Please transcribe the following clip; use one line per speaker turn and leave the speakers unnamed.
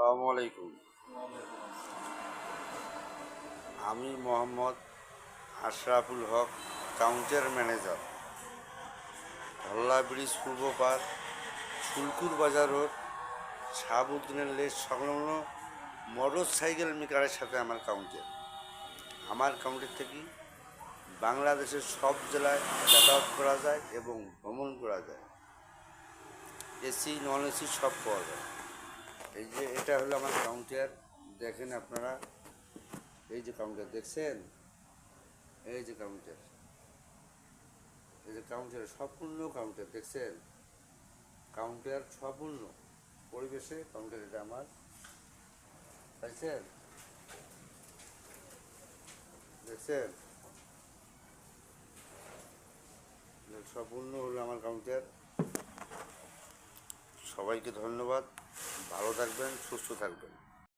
আসসালামু আলাইকুম। আমি মোহাম্মদ আশরাফুল হক, কাউন্টার ম্যানেজার, ধল্লা ব্রিজ পূর্ব পার, ফুলকুর বাজার রোড, শাহাবুদ্দিনের লেস সংলগ্ন মোটর সাইকেল মেকারের সাথে আমার কাউন্টার। আমার কাউন্টার থেকে বাংলাদেশের সব জেলায় যাতায়াত করা যায় এবং ভ্রমণ করা যায়। এসি নন এসি সব পাওয়া যায়। এই যে এটা হলো আমার কাউন্টার, দেখেন আপনারা। এই যে কাউন্টার দেখছেন, এই যে কাউন্টার, এই যে কাউন্টার, সম্পূর্ণ কাউন্টার দেখছেন। কাউন্টার সম্পূর্ণ পরিবেশে কাউন্টার, এটা আমার, পাইছেন, দেখছেন, সম্পূর্ণ হলো আমার কাউন্টার। সবাইকে ধন্যবাদ, ভালো থাকবেন, সুস্থ থাকবেন।